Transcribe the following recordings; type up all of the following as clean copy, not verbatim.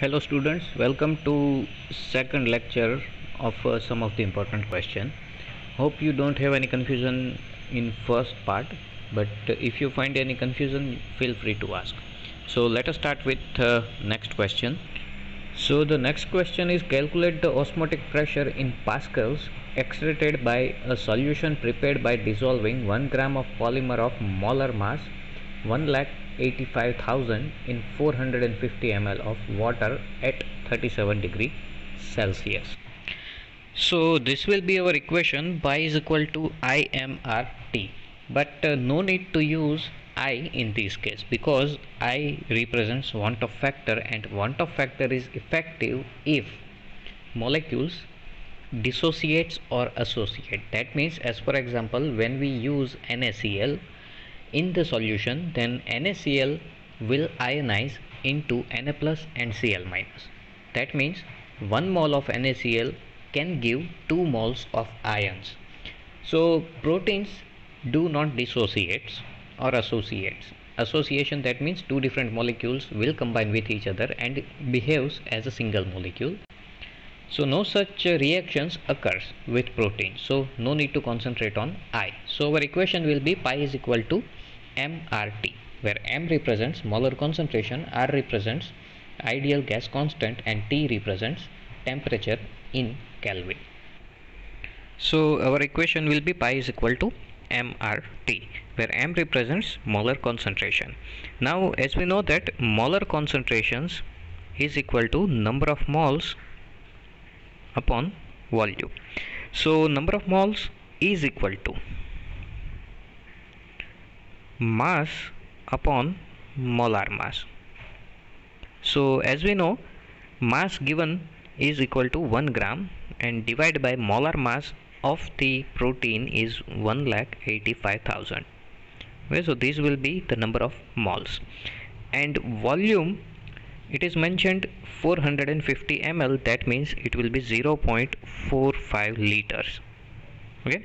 Hello students, welcome to second lecture of some of the important question. Hope you don't have any confusion in first part, but if you find any confusion, feel free to ask. So let us start with next question. So the next question is, calculate the osmotic pressure in pascals exerted by a solution prepared by dissolving 1 gram of polymer of molar mass 1,85,000 in 450 ml of water at 37 degrees Celsius. So this will be our equation. Pi is equal to IMRT, but no need to use I in this case, because I represents want of factor, and want of factor is effective if molecules dissociates or associate. That means, as for example, when we use NaCl in the solution, then NaCl will ionize into Na plus and Cl minus. That means 1 mole of NaCl can give 2 moles of ions. So proteins do not dissociate or associates. Association, that means two different molecules will combine with each other and behaves as a single molecule. So no such reactions occurs with protein. So no need to concentrate on I. So our equation will be pi is equal to mRT, where m represents molar concentration, r represents ideal gas constant, and T represents temperature in Kelvin. So our equation will be pi is equal to mRT, where m represents molar concentration. Now as we know that molar concentrations is equal to number of moles upon volume. So number of moles is equal to mass upon molar mass. So as we know, mass given is equal to 1 gram, and divided by molar mass of the protein is 1,85,000. Okay, so this will be the number of moles, and volume, it is mentioned 450 ml. That means it will be 0.45 liters. Okay,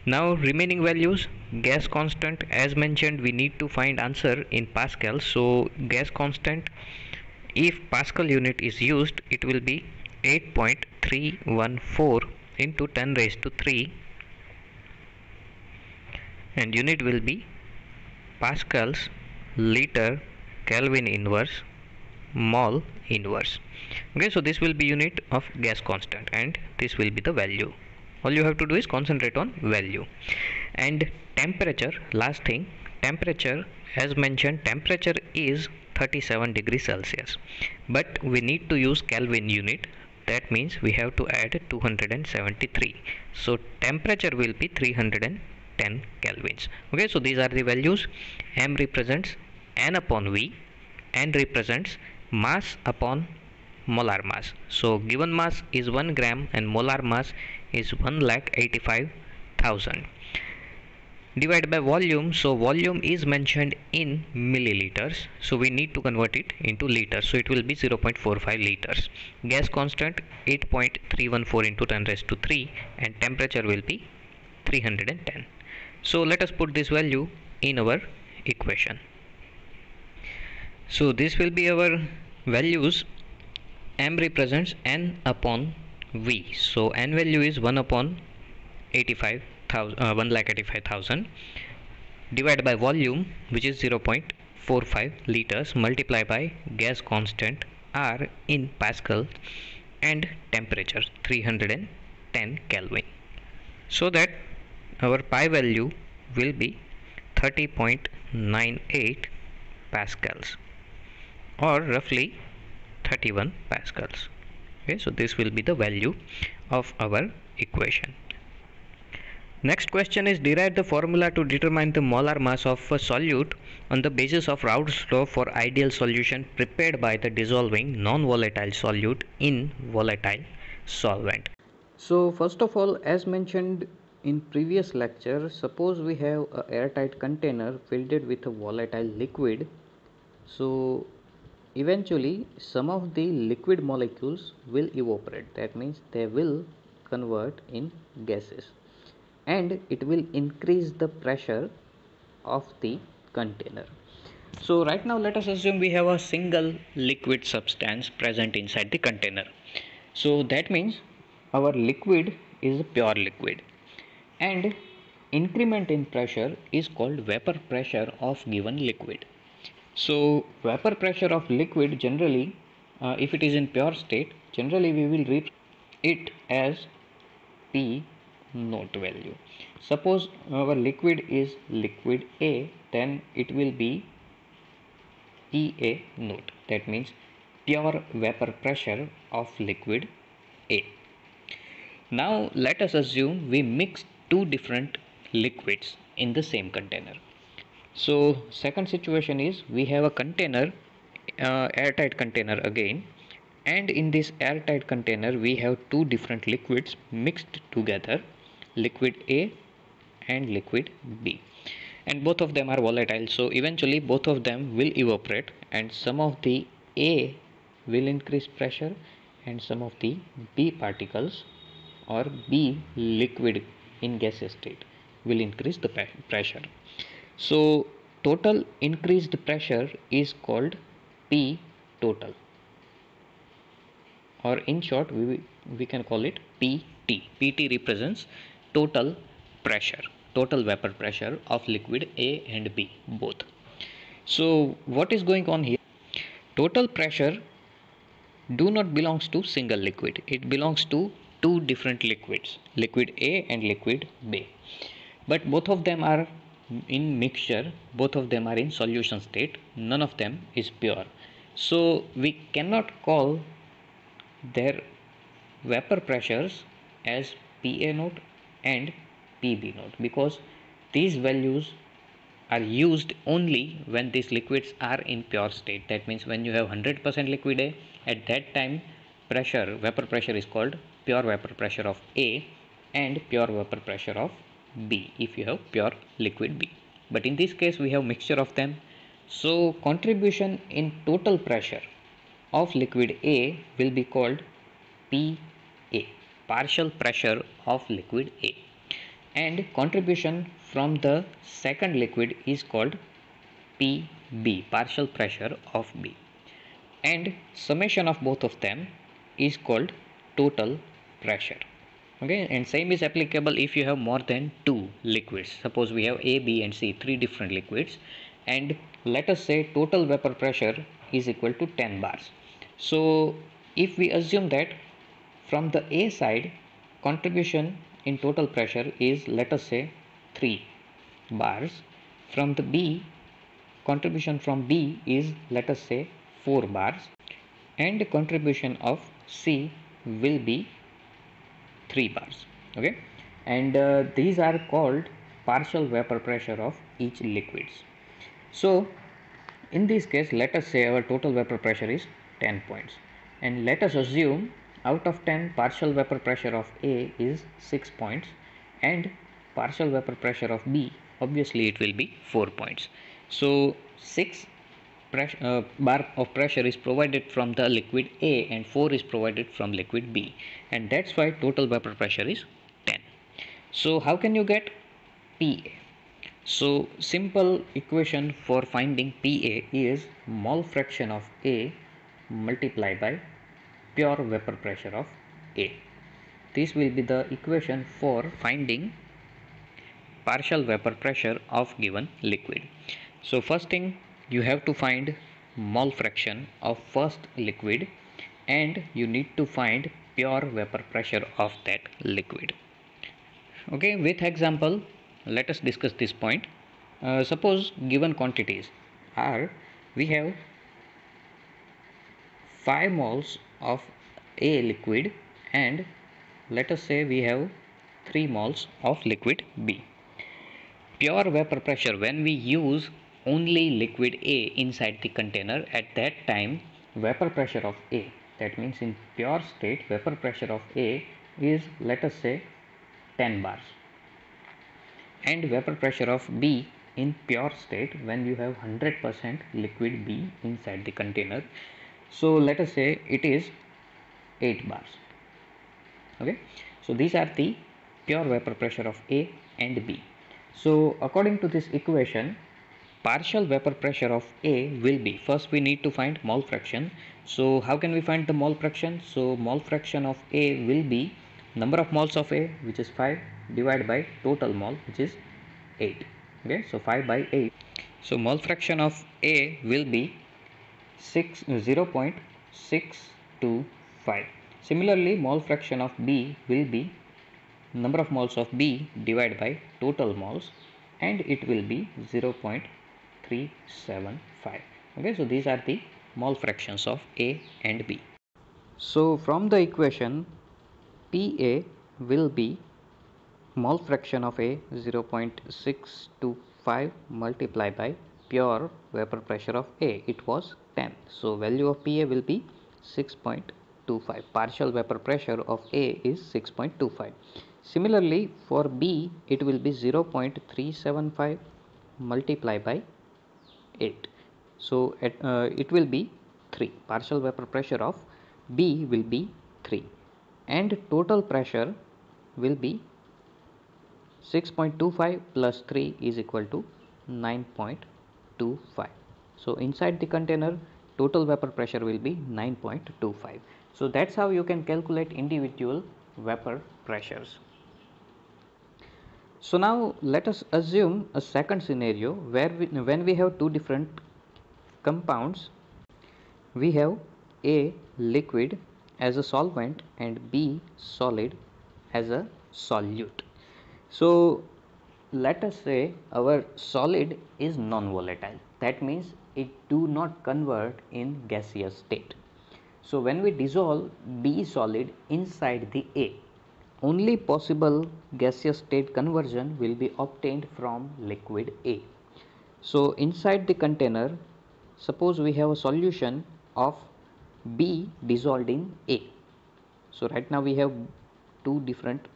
now remaining values, gas constant, as mentioned, we need to find answer in pascal. So gas constant, if pascal unit is used, it will be 8.314 into 10 raised to 3, and unit will be pascals, liter, Kelvin inverse, mole inverse. Okay, so this will be unit of gas constant, and this will be the value. All you have to do is concentrate on value. And temperature, last thing, temperature, as mentioned, temperature is 37 degrees Celsius, but we need to use Kelvin unit. That means we have to add 273. So temperature will be 310 kelvins. Okay, so these are the values. M represents N upon V, N represents mass upon molar mass. So given mass is 1 gram and molar mass is 1,85,000. Divided by volume, so volume is mentioned in milliliters, so we need to convert it into liters, so it will be 0.45 liters. Gas constant 8.314 into 10 raised to 3, and temperature will be 310. So let us put this value in our equation. So this will be our values. M represents N upon V, so N value is 1 upon 1,85,000, divided by volume, which is 0.45 liters, multiply by gas constant R in pascal, and temperature 310 Kelvin, so that our pi value will be 30.98 pascals, or roughly 31 pascals. Okay, so this will be the value of our equation. Next question is, derive the formula to determine the molar mass of a solute on the basis of Raoult's law for ideal solution prepared by the dissolving non-volatile solute in volatile solvent. So first of all, as mentioned in previous lecture, suppose we have a airtight container filled with a volatile liquid. So eventually some of the liquid molecules will evaporate. That means they will convert in gases, and it will increase the pressure of the container. So right now let us assume we have a single liquid substance present inside the container. So that means our liquid is a pure liquid, and increment in pressure is called vapor pressure of given liquid. So vapor pressure of liquid generally, if it is in pure state, generally we will read it as P naught value. Suppose our liquid is liquid A, then it will be PA naught. That means pure vapor pressure of liquid A. Now let us assume we mix two different liquids in the same container. So second situation is we have a container, airtight container again, and in this airtight container we have two different liquids mixed together, liquid A and liquid B, and both of them are volatile, so eventually both of them will evaporate, and some of the A will increase pressure and some of the B particles or B liquid in gaseous state will increase the pressure. So total increased pressure is called P total, or in short we can call it PT. PT represents total pressure, total vapor pressure of liquid A and B both. So what is going on here? Total pressure do not belongs to single liquid. It belongs to two different liquids, liquid A and liquid B. But both of them are in mixture, both of them are in solution state, none of them is pure. So we cannot call their vapor pressures as PA naught and PB naught, because these values are used only when these liquids are in pure state. That means when you have 100% liquid A, at that time pressure, vapor pressure is called pure vapor pressure of A and pure vapor pressure of B if you have pure liquid B. But in this case we have mixture of them, so contribution in total pressure of liquid A will be called PA, partial pressure of liquid A, and contribution from the second liquid is called PB, partial pressure of B, and summation of both of them is called total pressure. Okay, and same is applicable if you have more than two liquids. Suppose we have A, B and C, three different liquids, and let us say total vapor pressure is equal to 10 bars. So if we assume that from the A side contribution in total pressure is, let us say, 3 bars, from the B contribution from B is, let us say, 4 bars, and contribution of C will be 3 bars. Okay, and these are called partial vapor pressure of each liquids. So in this case let us say our total vapor pressure is 10 points, and let us assume out of 10 partial vapor pressure of A is 6 points and partial vapor pressure of B, obviously it will be 4 points. So 6 bar of pressure is provided from the liquid A and 4 is provided from liquid B, and that's why total vapor pressure is 10. So how can you get PA? So simple equation for finding PA is mole fraction of A multiplied by pure vapor pressure of A. This will be the equation for finding partial vapor pressure of given liquid. So first thing, you have to find mole fraction of first liquid, and you need to find pure vapor pressure of that liquid. Okay, with example let us discuss this point. Suppose given quantities are, we have 5 moles of A liquid and let us say we have 3 moles of liquid B. Pure vapor pressure, when we use only liquid A inside the container, at that time vapor pressure of A, that means in pure state vapor pressure of A is, let us say, 10 bars, and vapor pressure of B in pure state when you have 100% liquid B inside the container, so let us say it is 8 bars. Okay, so these are the pure vapor pressure of A and B. So according to this equation, partial vapor pressure of A will be, first we need to find mole fraction. So how can we find the mole fraction? So mole fraction of A will be number of moles of A, which is 5, divided by total mole, which is 8. Okay, so 5 by 8. So mole fraction of A will be 0.625. Similarly, mole fraction of B will be number of moles of B divided by total moles, and it will be 0.375. Okay, so these are the mole fractions of A and B. So from the equation, Pa will be mole fraction of A 0.625 multiplied by pure vapor pressure of A, it was 10. So value of Pa will be 6.25. Partial vapor pressure of A is 6.25. Similarly, for B it will be 0.375 multiplied by 8. So it will be 3. Partial vapor pressure of B will be 3, and total pressure will be 6.25 plus 3 is equal to 9.25. So inside the container, total vapor pressure will be 9.25. So that's how you can calculate individual vapor pressures. So now let us assume a second scenario where when we have two different compounds, we have A liquid as a solvent and B solid as a solute. So let us say our solid is non-volatile. That means it do not convert in gaseous state. So when we dissolve B solid inside the A, only possible gaseous state conversion will be obtained from liquid A. So inside the container, suppose we have a solution of B dissolved in A. So right now we have two different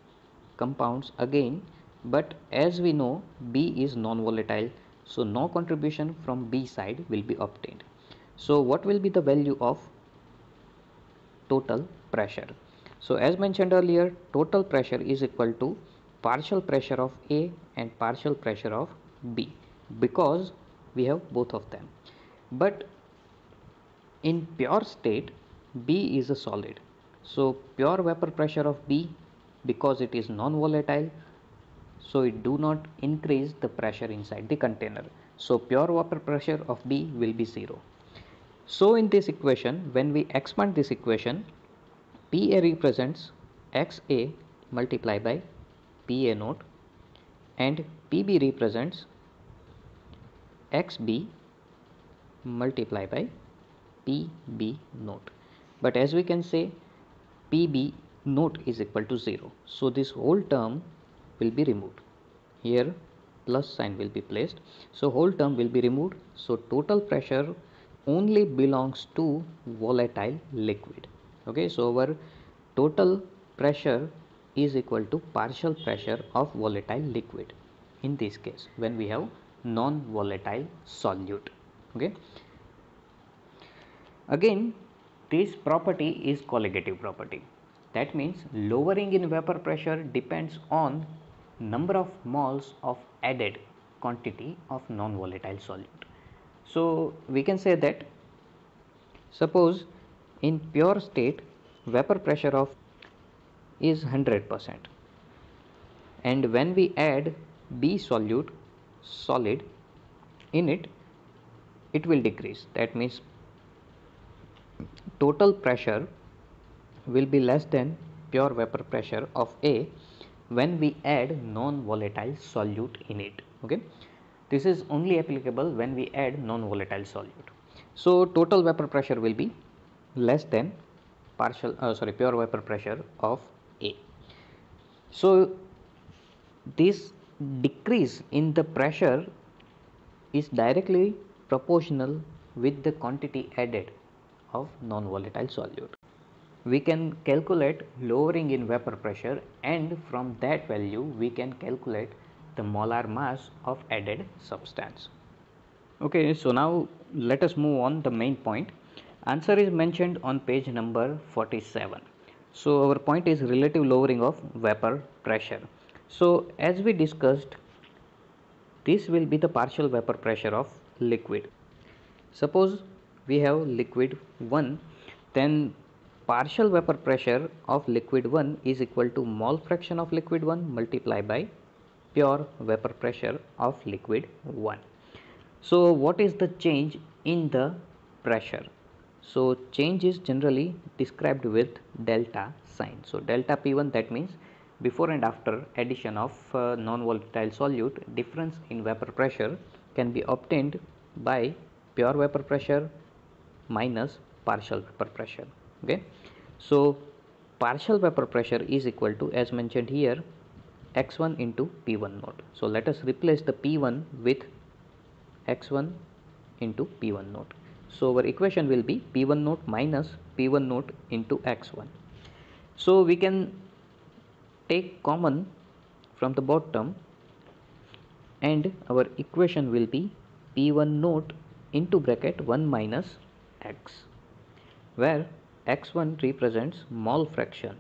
compounds again, but as we know B is non-volatile, so no contribution from B side will be obtained. So what will be the value of total pressure? So as mentioned earlier, total pressure is equal to partial pressure of A and partial pressure of B, because we have both of them. But in pure state, B is a solid. So pure vapor pressure of B, because it is non-volatile, so it do not increase the pressure inside the container. So pure vapor pressure of B will be 0. So in this equation, when we expand this equation, Pa represents Xa multiplied by Pa naught, and Pb represents Xb multiplied by Pb naught. But as we can say, Pb naught is equal to 0. So this whole term will be removed. Here plus sign will be placed. So whole term will be removed. So total pressure only belongs to volatile liquid. Okay, so our total pressure is equal to partial pressure of volatile liquid, in this case when we have non-volatile solute. Okay, again this property is colligative property. That means lowering in vapor pressure depends on number of moles of added quantity of non-volatile solute. So we can say that, suppose in pure state vapor pressure of is 100%, and when we add B solute solid in it, it will decrease. That means total pressure will be less than pure vapor pressure of A when we add non-volatile solute in it. Okay, this is only applicable when we add non-volatile solute. So total vapor pressure will be less than pure vapor pressure of A. So this decrease in the pressure is directly proportional with the quantity added of non-volatile solute. We can calculate lowering in vapor pressure, and from that value we can calculate the molar mass of added substance. Okay, so now let us move on the main point. Answer is mentioned on page number 47. So our point is relative lowering of vapor pressure. So as we discussed, this will be the partial vapor pressure of liquid. Suppose we have liquid 1, then partial vapor pressure of liquid 1 is equal to mole fraction of liquid 1 multiplied by pure vapor pressure of liquid 1. So what is the change in the pressure? So change is generally described with delta sign. So delta P1, that means before and after addition of non-volatile solute, difference in vapor pressure can be obtained by pure vapor pressure minus partial vapor pressure. Okay, so partial vapor pressure is equal to, as mentioned here, x1 into P1 naught. So let us replace the P1 with x1 into P1 naught. So our equation will be P1 naught minus P1 naught into x1. So we can take common from the bottom, and our equation will be P1 naught into bracket 1 minus x, where x1 represents mole fraction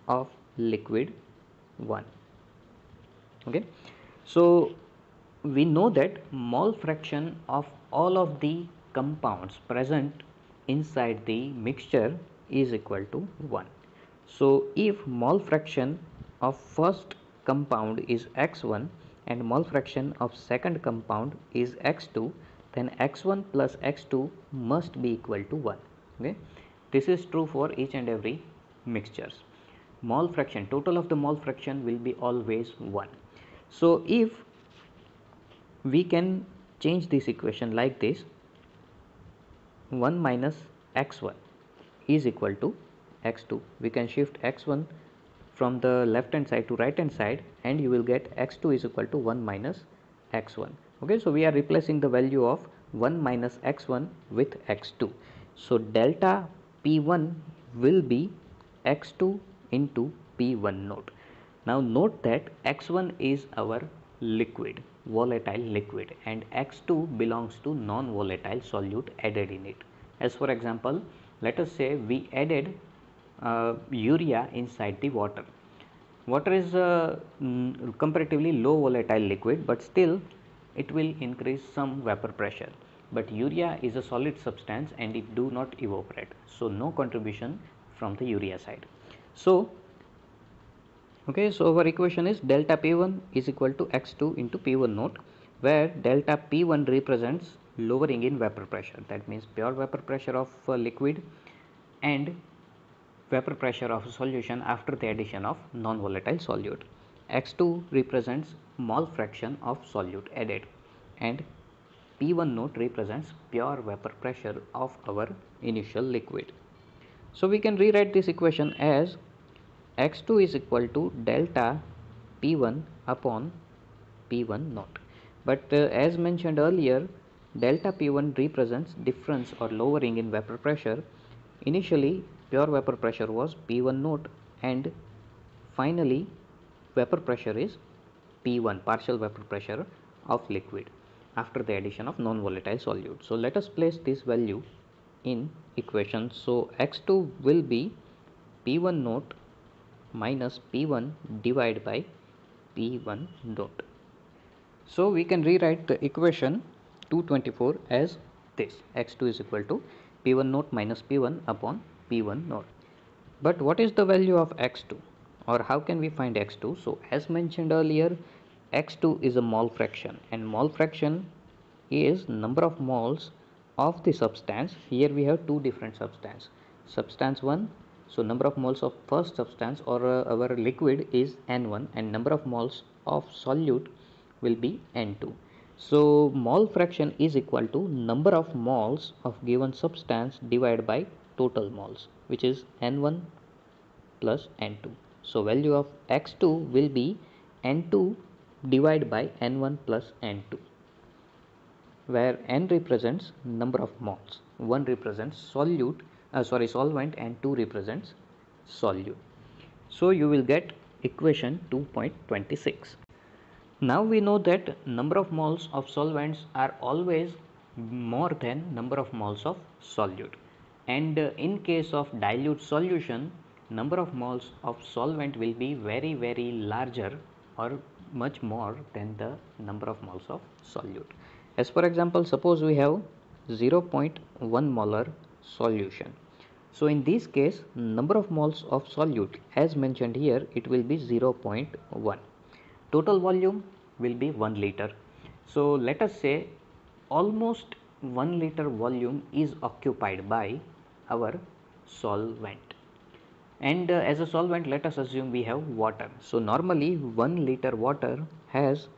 of liquid 1. Okay, so we know that mole fraction of all of the compounds present inside the mixture is equal to 1. So if mole fraction of first compound is x1 and mole fraction of second compound is x2, then x1 plus x2 must be equal to 1. Okay, this is true for each and every mixtures. Mole fraction, total of the mole fraction will be always 1. So if we can change this equation like this, 1 minus x1 is equal to x2. We can shift x1 from the left hand side to right hand side, and you will get x2 is equal to 1 minus x1. Okay, so we are replacing the value of 1 minus x1 with x2. So delta P1 will be x2 into P1 naught. Now note that x1 is our liquid, volatile liquid, and x2 belongs to non-volatile solute added in it. As for example, let us say we added urea inside the water. Water is comparatively low volatile liquid, but still it will increase some vapor pressure. But urea is a solid substance and it do not evaporate, so no contribution from the urea side. So okay, so our equation is delta P1 is equal to x2 into P1 naught, where delta P1 represents lowering in vapor pressure, that means pure vapor pressure of liquid and vapor pressure of a solution after the addition of non-volatile solute. X2 represents mole fraction of solute added, and P1 naught represents pure vapor pressure of our initial liquid. So we can rewrite this equation as x2 is equal to delta P1 upon P1 naught. But as mentioned earlier, delta P1 represents difference or lowering in vapor pressure. Initially pure vapor pressure was P1 naught, and finally vapor pressure is P1, partial vapor pressure of liquid after the addition of non-volatile solute. So let us place this value in equation. So x2 will be P1 naught minus P1 divided by P1 naught. So we can rewrite the equation 224 as this: x2 is equal to P1 naught minus P1 upon P1 naught. But what is the value of x2, or how can we find x2? So as mentioned earlier, x2 is a mole fraction, and mole fraction is number of moles of the substance. Here we have two different substance 1, so number of moles of first substance or our liquid is n1, and number of moles of solute will be n2. So mole fraction is equal to number of moles of given substance divided by total moles, which is n1 plus n2. So value of x2 will be n2 divided by n1 plus n2, where n represents number of moles, 1 represents solvent, and 2 represents solute. So you will get equation 2.26. Now we know that number of moles of solvents are always more than number of moles of solute, and in case of dilute solution, number of moles of solvent will be very larger or much more than the number of moles of solute. As for example, suppose we have 0.1 molar solution. So in this case, number of moles of solute as mentioned here, it will be 0.1. Total volume will be 1 liter. So let us say almost 1 liter volume is occupied by our solvent. And as a solvent, let us assume we have water. So normally 1 liter water has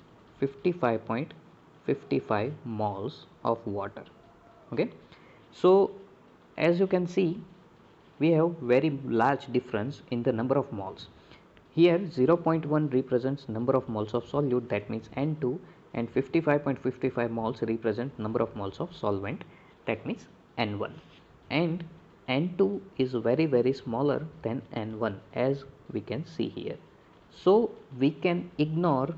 55.55 moles of water. Okay, so as you can see, we have very large difference in the number of moles. Here 0.1 represents number of moles of solute, that means N2, and 55.55 moles represent number of moles of solvent, that means N1. And N2 is very smaller than N1 as we can see here. So we can ignore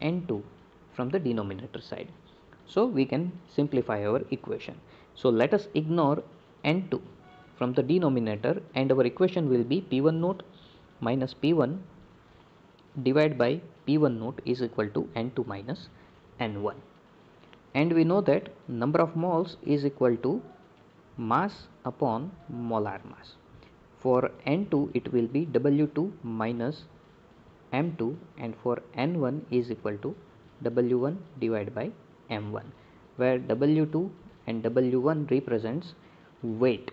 N2 from the denominator side. So we can simplify our equation. So let us ignore N2 from the denominator, and our equation will be P1 naught minus P1 divided by P1 naught is equal to N2 minus N1. And we know that number of moles is equal to mass upon molar mass. For N2 it will be W2 minus M2, and for N1 is equal to W1 divided by M1, where W2 and W1 represents weight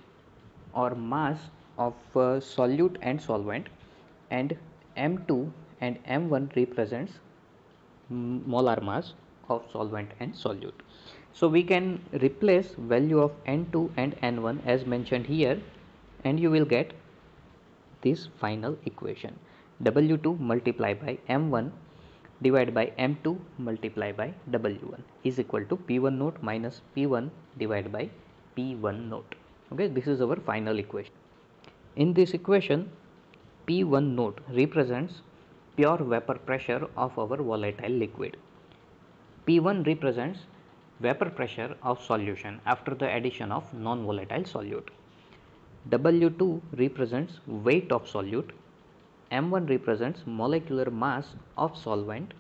or mass of solute and solvent, and M2 and M1 represents molar mass of solvent and solute. So we can replace value of N2 and N1 as mentioned here, and you will get this final equation: W2 multiplied by M1 divided by M2 multiplied by W1 is equal to P1 naught minus P1 divided by P1 naught. Okay, this is our final equation. In this equation, P1 naught represents pure vapor pressure of our volatile liquid. P1 represents vapor pressure of solution after the addition of non-volatile solute. W2 represents weight of solute. M1 represents molecular mass of solvent.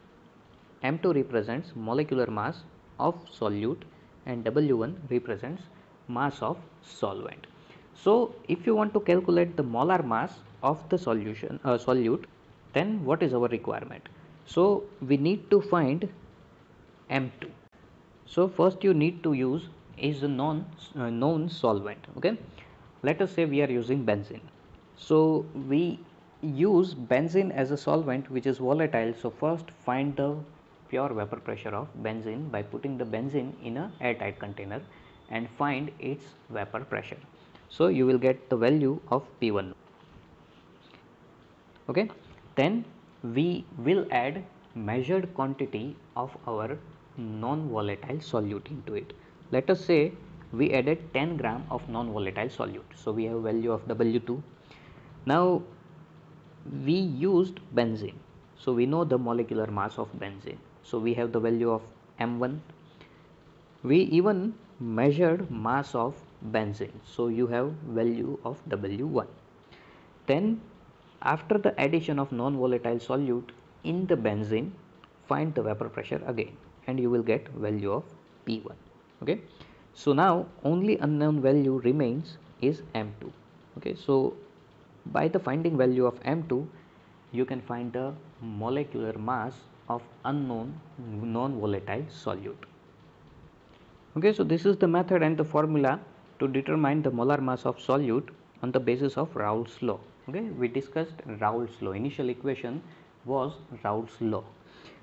M2 represents molecular mass of solute, and W1 represents mass of solvent. So if you want to calculate the molar mass of the solution solute, then what is our requirement? So we need to find M2. So first you need to use is a known solvent. Okay, let us say we are using benzene. So we use benzene as a solvent which is volatile. So first find the pure vapor pressure of benzene by putting the benzene in a airtight container and find its vapor pressure. So you will get the value of P1. Okay, then we will add measured quantity of our non-volatile solute into it. Let us say we added 10 gram of non-volatile solute. So we have value of W2. Now we used benzene. So we know the molecular mass of benzene. So we have the value of M1. We even measured mass of benzene. So you have value of W1. Then after the addition of non-volatile solute in the benzene, find the vapor pressure again, and you will get value of P1. Okay, so now only unknown value remains is M2. Okay, so by the finding value of M2, you can find the molecular mass of unknown non-volatile solute. Okay, so this is the method and the formula to determine the molar mass of solute on the basis of Raoult's law. Okay, we discussed Raoult's law. Initial equation was Raoult's law.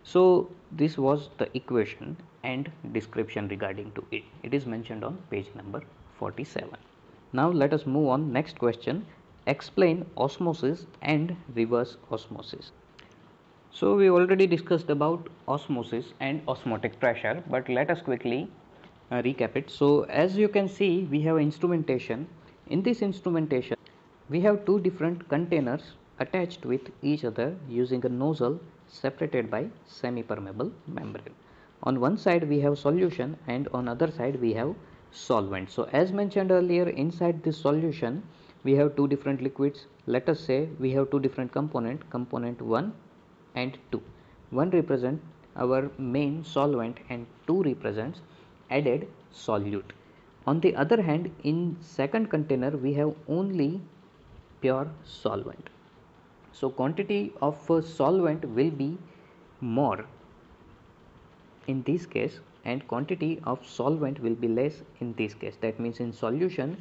So this was the equation and description regarding to it. It is mentioned on page number 47. Now let us move on. Next question: explain osmosis and reverse osmosis. So we already discussed about osmosis and osmotic pressure, but let us quickly recap it. So as you can see, we have instrumentation. In this instrumentation, we have two different containers attached with each other using a nozzle separated by semi-permeable membrane. On one side we have solution, and on other side we have solvent. So as mentioned earlier, inside this solution we have two different liquids. Let us say we have two different component 1 and 2. One represent our main solvent and 2 represents added solute. On the other hand, in second container we have only pure solvent. So quantity of solvent will be more in this case and quantity of solvent will be less in this case. That means in solution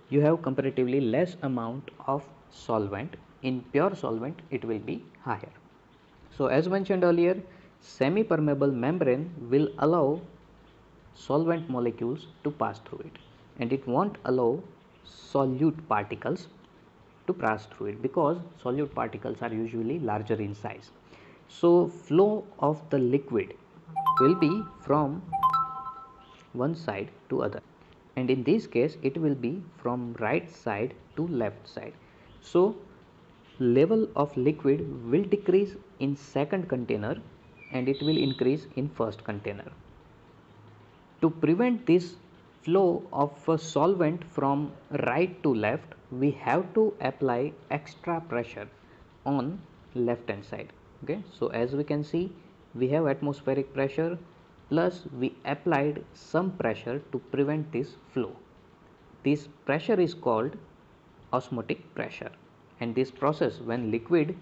you have comparatively less amount of solvent, in pure solvent it will be higher. So as mentioned earlier, semi-permeable membrane will allow solvent molecules to pass through it, and it won't allow solute particles to pass through it because solute particles are usually larger in size. So flow of the liquid will be from one side to other, and in this case it will be from right side to left side. So level of liquid will decrease in second container and it will increase in first container. To prevent this flow of a solvent from right to left, we have to apply extra pressure on left hand side. Okay, so as we can see, we have atmospheric pressure plus we applied some pressure to prevent this flow. This pressure is called osmotic pressure, and this process when liquid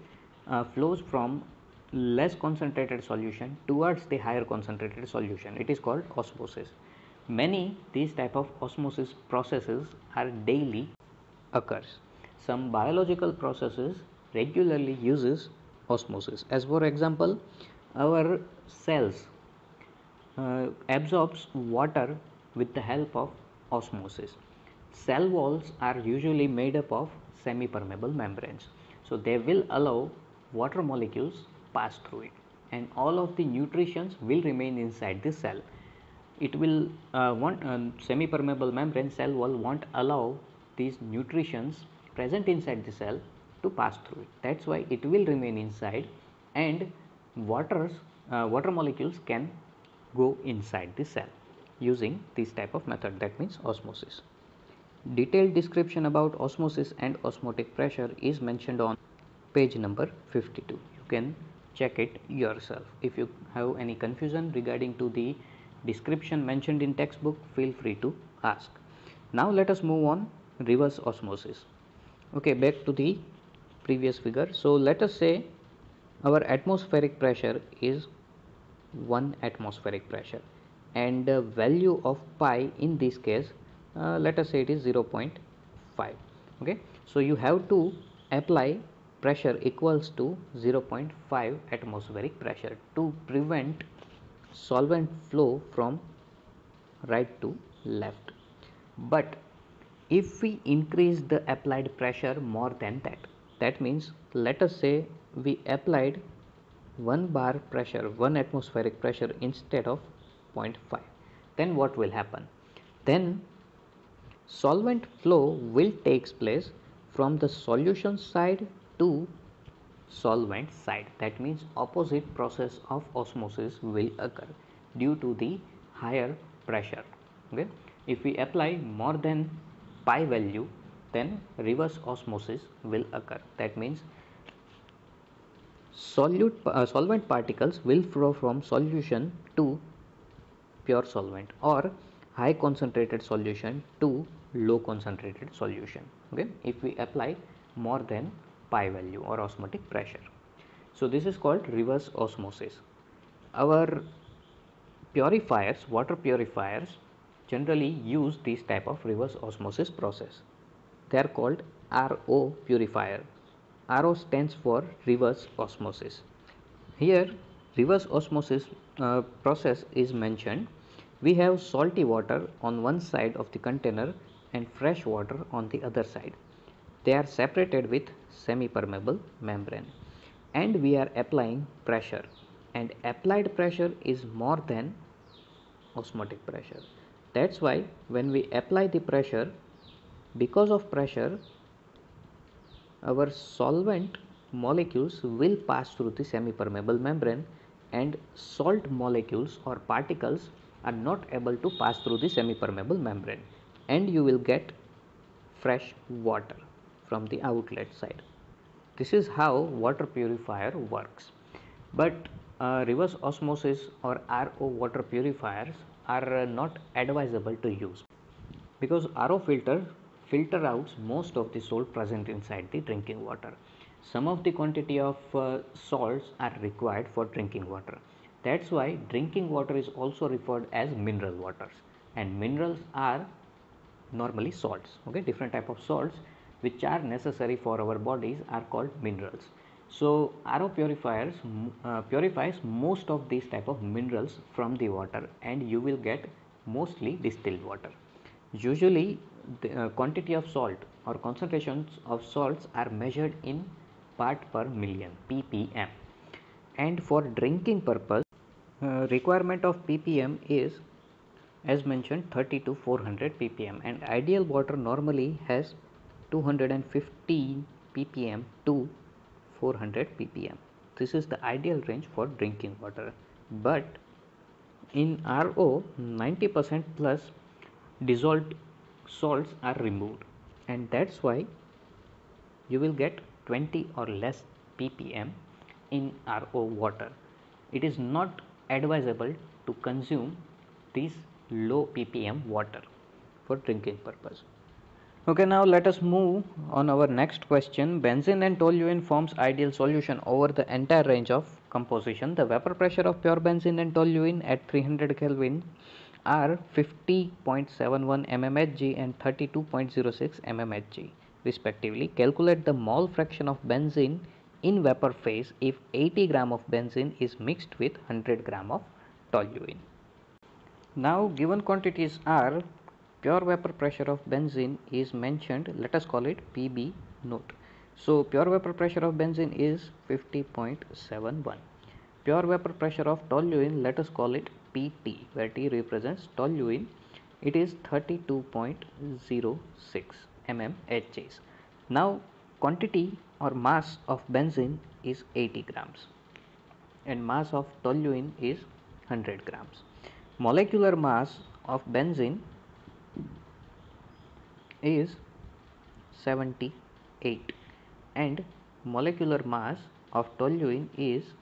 flows from less concentrated solution towards the higher concentrated solution, it is called osmosis. Many these type of osmosis processes are daily occurs. Some biological processes regularly uses osmosis. As for example, our cells absorbs water with the help of osmosis. Cell walls are usually made up of semi-permeable membranes, so they will allow water molecules pass through it, and all of the nutrients will remain inside the cell. It will want semi-permeable membrane cell wall won't allow these nutrients present inside the cell to pass through it. That's why it will remain inside, and water molecules can go inside the cell using this type of method, that means osmosis. Detailed description about osmosis and osmotic pressure is mentioned on page number 52. You can check it yourself. If you have any confusion regarding to the description mentioned in textbook, feel free to ask. Now let us move on reverse osmosis. Okay, back to the previous figure. So let us say our atmospheric pressure is 1 atmospheric pressure, and the value of pi in this case, let us say it is 0.5. okay, so you have to apply pressure equals to 0.5 atmospheric pressure to prevent solvent flow from right to left. But if we increase the applied pressure more than that, that means let us say we applied 1 bar pressure, 1 atmospheric pressure instead of 0.5, then what will happen? Then solvent flow will takes place from the solution side to solvent side. That means opposite process of osmosis will occur due to the higher pressure. Okay, if we apply more than pi value, then reverse osmosis will occur. That means solvent particles will flow from solution to pure solvent or high concentrated solution to low concentrated solution. Okay, if we apply more than pi value or osmotic pressure. So this is called reverse osmosis. Our purifiers, water purifiers, generally use this type of reverse osmosis process. They are called RO purifier. RO stands for reverse osmosis. Here reverse osmosis process is mentioned. We have salty water on one side of the container and fresh water on the other side. They are separated with semi-permeable membrane, and we are applying pressure, and applied pressure is more than osmotic pressure. That's why when we apply the pressure, because of pressure our solvent molecules will pass through the semi-permeable membrane, and salt molecules or particles are not able to pass through the semi-permeable membrane, and you will get fresh water from the outlet side. This is how water purifier works. But reverse osmosis or RO water purifiers are not advisable to use because RO filter out most of the salt present inside the drinking water. Some of the quantity of salts are required for drinking water. That's why drinking water is also referred as mineral waters, and minerals are normally salts. Okay, different type of salts which are necessary for our bodies are called minerals. So RO purifies most of these type of minerals from the water, and you will get mostly distilled water. Usually the quantity of salt or concentrations of salts are measured in part per million, ppm, and for drinking purpose requirement of ppm is, as mentioned, 30 to 400 ppm, and ideal water normally has 215 ppm to 400 ppm. This is the ideal range for drinking water, but in RO 90% plus dissolved salts are removed, and that's why you will get 20 or less ppm in RO water. It is not advisable to consume this low ppm water for drinking purpose. Okay, now let us move on our next question. Benzene and toluene forms ideal solution over the entire range of composition. The vapor pressure of pure benzene and toluene at 300 Kelvin are 50.71 mmHg and 32.06 mmHg respectively. Calculate the mole fraction of benzene in vapor phase if 80 gram of benzene is mixed with 100 gram of toluene. Now given quantities are pure vapor pressure of benzene is mentioned, let us call it PB note. So pure vapor pressure of benzene is 50.71. Pure vapor pressure of toluene, let us call it PT, where T represents toluene, it is 32.06 mmHg. Now quantity or mass of benzene is 80 grams and mass of toluene is 100 grams. Molecular mass of benzene is 78 and molecular mass of toluene is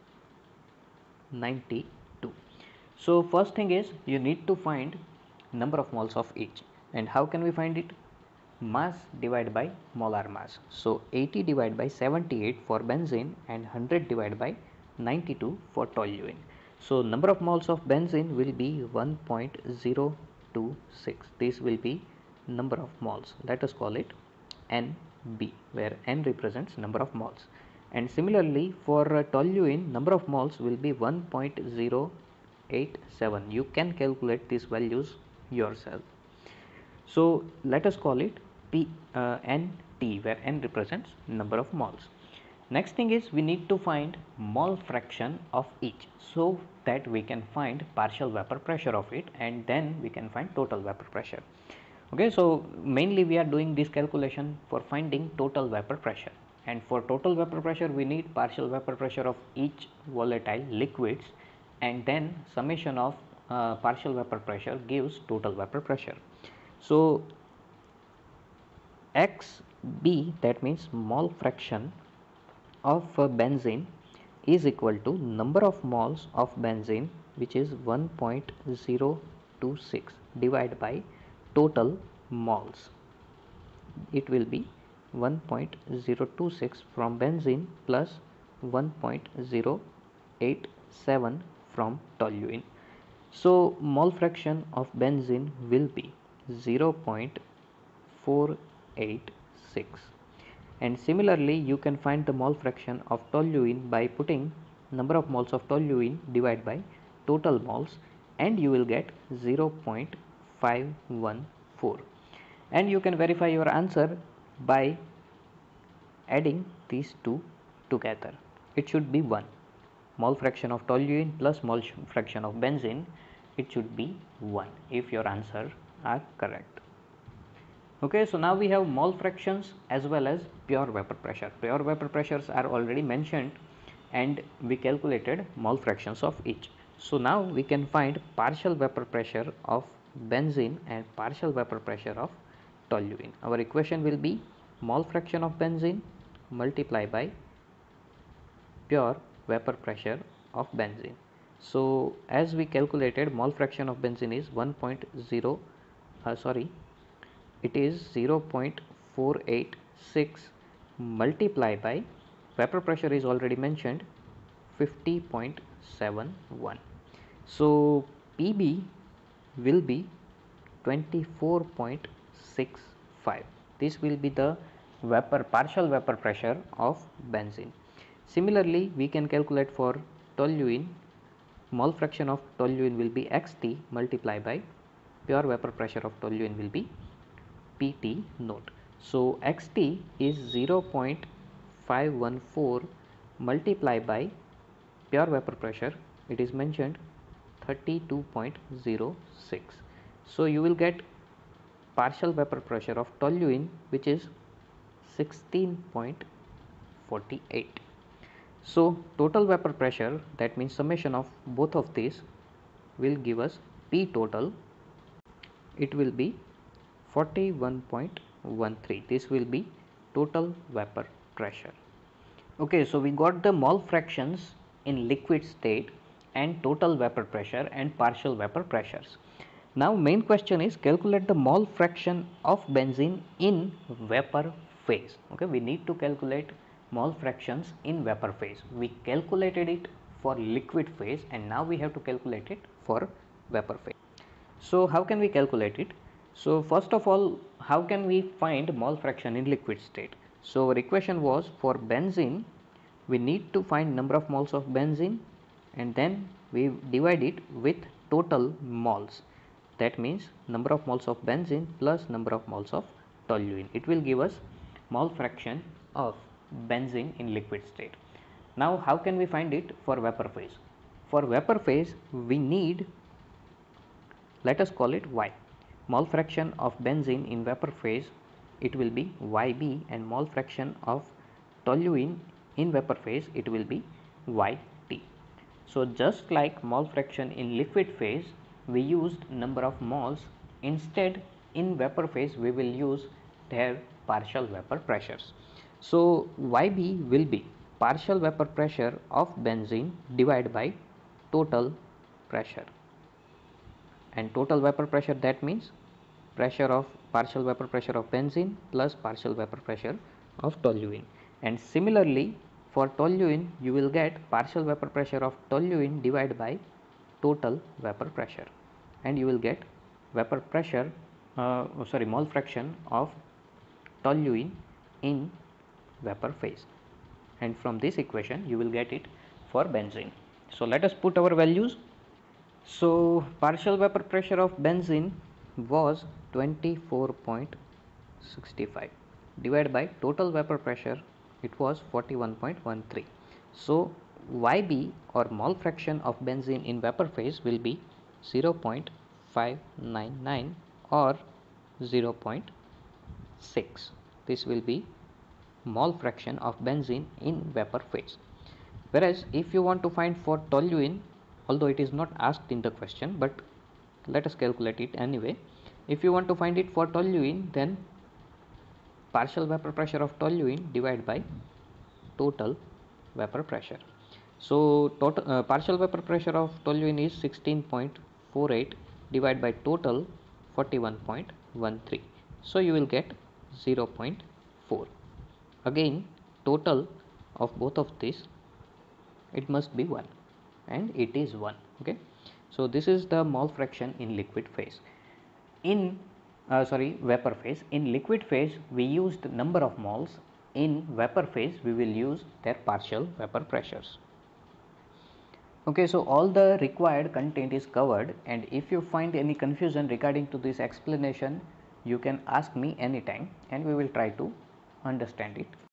92. So first thing is you need to find number of moles of each, and how can we find it? Mass divided by molar mass. So 80 divided by 78 for benzene and 100 divided by 92 for toluene. So number of moles of benzene will be 1.026. This will be number of moles. Let us call it NB, where N represents number of moles. And similarly for toluene, number of moles will be 1.087. You can calculate these values yourself. So let us call it NT, where N represents number of moles. Next thing is we need to find mole fraction of each so that we can find partial vapor pressure of it, and then we can find total vapor pressure. Okay, so mainly we are doing this calculation for finding total vapor pressure, and for total vapor pressure we need partial vapor pressure of each volatile liquids, and then summation of partial vapor pressure gives total vapor pressure. So XB, that means mole fraction of benzene, is equal to number of moles of benzene, which is 1.026, divided by total moles. It will be 1.026 from benzene plus 1.087 from toluene. So mole fraction of benzene will be 0.486, and similarly you can find the mole fraction of toluene by putting number of moles of toluene divided by total moles, and you will get 0.514, and you can verify your answer by adding these two together. It should be 1. Mole fraction of toluene plus mole fraction of benzene, it should be 1 if your answers are correct. Okay, so now we have mole fractions as well as pure vapor pressure. Pure vapor pressures are already mentioned and we calculated mole fractions of each. So now we can find partial vapor pressure of benzene and partial vapor pressure of toluene. Our equation will be mole fraction of benzene multiplied by pure vapor pressure of benzene. So as we calculated, mole fraction of benzene is 1.0 it is 0.486 multiplied by, vapor pressure is already mentioned, 50.71. So PB will be 24.65. This will be the partial vapor pressure of benzene. Similarly, we can calculate for toluene. Mole fraction of toluene will be xt multiplied by pure vapor pressure of toluene will be pt naught. So xt is 0.514 multiplied by pure vapor pressure, it is mentioned 32.06. So you will get partial vapor pressure of toluene which is 16.48. So total vapor pressure, that means summation of both of these, will give us P total. It will be 41.13. This will be total vapor pressure. Okay, so we got the mole fractions in liquid state and total vapor pressure and partial vapor pressures. Now main question is calculate the mole fraction of benzene in vapor phase. Okay, we need to calculate mole fractions in vapor phase. We calculated it for liquid phase and now we have to calculate it for vapor phase. So how can we calculate it? So first of all, how can we find mole fraction in liquid state? So our equation was for benzene, we need to find number of moles of benzene and then we divide it with total moles. That means number of moles of benzene plus number of moles of toluene. It will give us mole fraction of benzene in liquid state. Now how can we find it for vapor phase? For vapor phase we need, let us call it Y. Mole fraction of benzene in vapor phase, it will be YB, and mole fraction of toluene in vapor phase, it will be YT. So just like mole fraction in liquid phase, we used number of moles. Instead, in vapor phase, we will use their partial vapor pressures. So YB will be partial vapor pressure of benzene divided by total pressure. And total vapor pressure, that means pressure of partial vapor pressure of benzene plus partial vapor pressure of toluene. And similarly for toluene you will get partial vapor pressure of toluene divided by total vapor pressure, and you will get vapor pressure mole fraction of toluene in vapor phase, and from this equation you will get it for benzene. So let us put our values. So partial vapor pressure of benzene was 24.65 divided by total vapor pressure, it was 41.13. So YB or mole fraction of benzene in vapor phase will be 0.599 or 0.6. This will be mole fraction of benzene in vapor phase. Whereas if you want to find for toluene, although it is not asked in the question, but let us calculate it anyway. If you want to find it for toluene, then partial vapor pressure of toluene divided by total vapor pressure. So total partial vapor pressure of toluene is 16.48 divided by total 41.13. So you will get 0.4. Again, total of both of these, it must be 1, and it is 1. Okay, so this is the mole fraction in liquid phase. In vapor phase. In liquid phase we used number of moles. In vapor phase we will use their partial vapor pressures. Okay, so all the required content is covered, and if you find any confusion regarding to this explanation, you can ask me anytime and we will try to understand it.